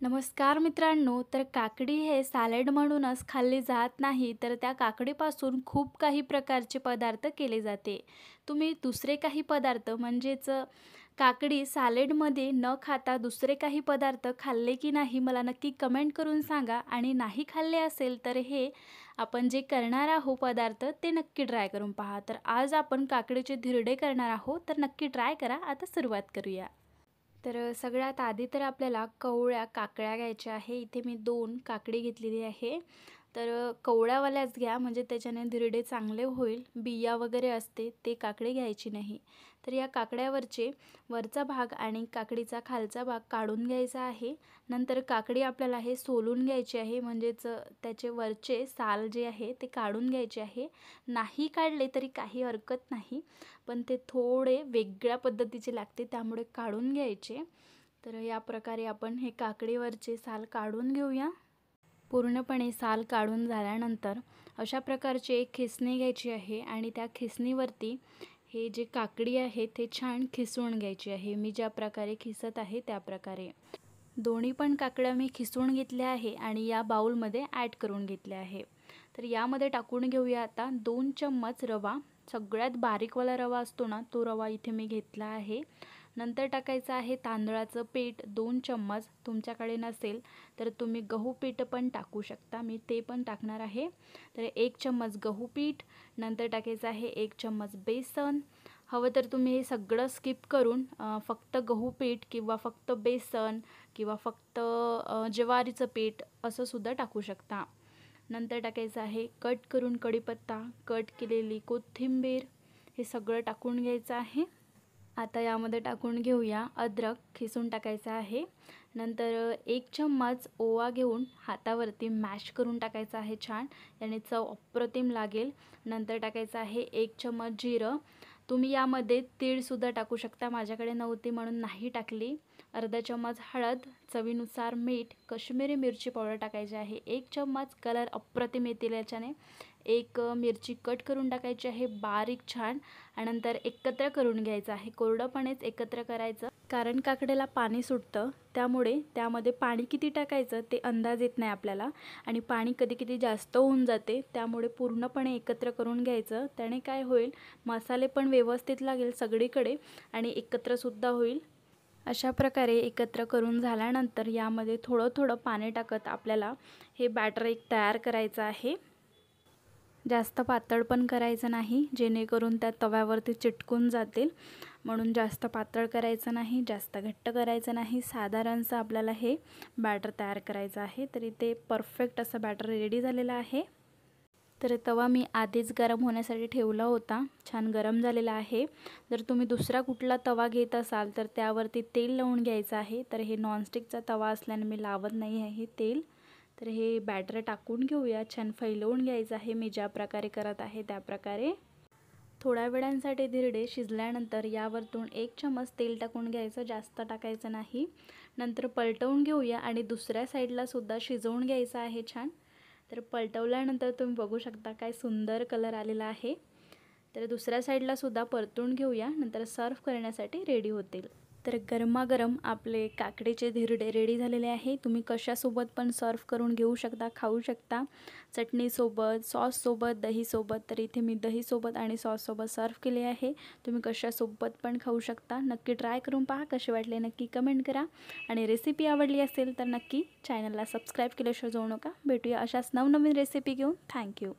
नमस्कार मित्रांनो, तर काकडी हे सॅलड म्हणूनच खाल्ली जात नाही, तर त्या काकडीपासून खूप काही प्रकारचे पदार्थ केले जाते. तुम्ही दुसरे काही पदार्थ म्हणजेच काकडी सॅलडमध्ये न खाता दुसरे काही पदार्थ खाल्ले की नाही मला नक्की कमेंट करून सांगा. आणि नाही खाल्ले असेल तर हे आपण जे करणार आहोत पदार्थ ते नक्की ट्राय करून पहा. तर आज आपण काकडीचे धिरडे करणार आहोत, तर नक्की ट्राय करा. आता सुरुवात करूया. तर सगळ्यात आधी तर आपल्याला कवळ्या काकड्या घ्यायच्या आहे. इथे मी 2 काकडी घेतलेली आहे. तर कवळ्यावाल्याच घ्या, म्हणजे त्याच्याने धिरडे चांगले होईल. बिया वगैरे असते ते काकडी घ्यायची नाही. तर या काकड्यावरचे वरचा भाग आणि काकडीचा खालचा भाग काढून घ्यायचा आहे. नंतर काकडी आपल्याला हे सोलून घ्यायची आहे, म्हणजेच त्याचे वरचे साल जे आहे ते काढून घ्यायचे आहे. नाही काढले तरी काही हरकत नाही, पण ते थोडे वेगळ्या पद्धतीचे लागते, त्यामुळे काढून घ्यायचे. तर या प्रकारे आपण हे काकडीवरचे साल काढून घेऊया. पूर्णपणे साल काढून झाल्यानंतर अशा प्रकारची एक खिसणी घ्यायची आहे आणि त्या खिसणीवरती हे जे काकडी आहे ते छान खिसून घ्यायची आहे. मी ज्या प्रकारे खिसत आहे त्या प्रकारे दोन्ही पण काकड्या मी खिसून घेतल्या आहे आणि या बाउलमध्ये ॲड करून घेतल्या आहे. तर यामध्ये टाकून घेऊया आता 2 चम्मच रवा. सगळ्यात बारीकवाला रवा असतो ना, तो रवा इथे मी घेतला आहे. नंतर टाकायचं आहे तांदळाचं पीठ 2 चम्मच. तुमच्याकडे नसेल तर तुम्ही गहू पीठ पण टाकू शकता, मी ते पण टाकणार आहे. तर 1 चम्मच गहू पीठ. नंतर टाकायचं आहे 1 चम्मच बेसन. हवं तर तुम्ही हे सगळं स्किप करून फक्त गहू पीठ किंवा फक्त बेसन किंवा फक्त ज्वारीचं पीठ असं सुद्धा टाकू शकता. नंतर टाकायचं आहे कट करून कढीपत्ता, कट केलेली कोथिंबीर, हे सगळं टाकून घ्यायचं आहे. आता यामध्ये टाकून घेऊया अद्रक, खिसून टाकायचं आहे. नंतर 1 चम्मच ओवा घेऊन हातावरती मॅश करून टाकायचं आहे छान, याने चव अप्रतिम लागेल. नंतर टाकायचं आहे 1 चम्मच जिरं. तुम्ही यामध्ये तीळसुद्धा टाकू शकता, माझ्याकडे नव्हती म्हणून नाही टाकली. अर्धा चम्मच हळद, चवीनुसार मीठ, कश्मीरी मिरची पावडर टाकायची आहे 1 चम्मच. कलर अप्रतिम येतील याच्याने. एक मिरची कट करून टाकायची आहे बारीक छान. आणि नंतर एकत्र करून घ्यायचं आहे, कोरडंपणेच एकत्र करायचं, कारण काकड्याला पाणी सुटतं, त्यामुळे त्यामध्ये पाणी किती टाकायचं ते अंदाज येत नाही आपल्याला. आणि पाणी कधी कधी जास्त होऊन जाते, त्यामुळे पूर्णपणे एकत्र करून घ्यायचं. त्याने काय होईल, मसाले पण व्यवस्थित लागेल सगळीकडे आणि एकत्रसुद्धा होईल. अशा प्रकारे एकत्र करून झाल्यानंतर यामध्ये थोडं थोडं पाणी टाकत आपल्याला हे बॅटर एक तयार करायचं आहे. जास्त पातळ पण करायचं नाही, जेणेकरून त्या तव्यावरती चिटकून जातील, म्हणून जास्त पातळ करायचं नाही, जास्त घट्ट करायचं नाही. साधारणचं आपल्याला हे बॅटर तयार करायचं आहे. तर इथे परफेक्ट असं बॅटर रेडी झालेलं आहे. तर तवा मी आधीच गरम होण्यासाठी ठेवला होता, छान गरम झालेला आहे. जर तुम्ही दुसरा कुठला तवा घेत असाल तर त्यावरती तेल लावून घ्यायचं आहे. तर हे नॉनस्टिकचा तवा असल्याने मी लावत नाही आहे तेल. तर हे बॅटर टाकून घेऊया, छान फैलवून घ्यायचं आहे, मी ज्या प्रकारे करत आहे त्या प्रकारे. थोड्या वेळांसाठी धिरडे शिजल्यानंतर यावरतून 1 चम्मच तेल टाकून घ्यायचं, जास्त टाकायचं नाही. नंतर पलटवून घेऊया आणि दुसऱ्या साईडला सुद्धा शिजवून घ्यायचं आहे छान. तर पलटवल्यानंतर तुम्ही बघू शकता काय सुंदर कलर आलेला आहे. तर दुसऱ्या साईडला सुद्धा परतून घेऊया, नंतर सर्व करण्यासाठी रेडी होतील. तर गरमागरम आपले काकडीचे धिरडे रेडी झालेले आहे. तुम्ही कशासोबत पण सर्व करून घेऊ शकता, खाऊ शकता, चटणीसोबत, सॉससोबत, दहीसोबत. तर इथे मी दहीसोबत आणि सॉससोबत सर्व केले आहे. तुम्ही कशासोबत पण खाऊ शकता. नक्की ट्राय करून पहा, कसे वाटले नक्की कमेंट करा. आणि रेसिपी आवडली असेल तर नक्की चॅनलला सबस्क्राईब केल्याशिवाय जाऊ नका. भेटूया अशाच नवनवीन रेसिपी घेऊन. थँक्यू.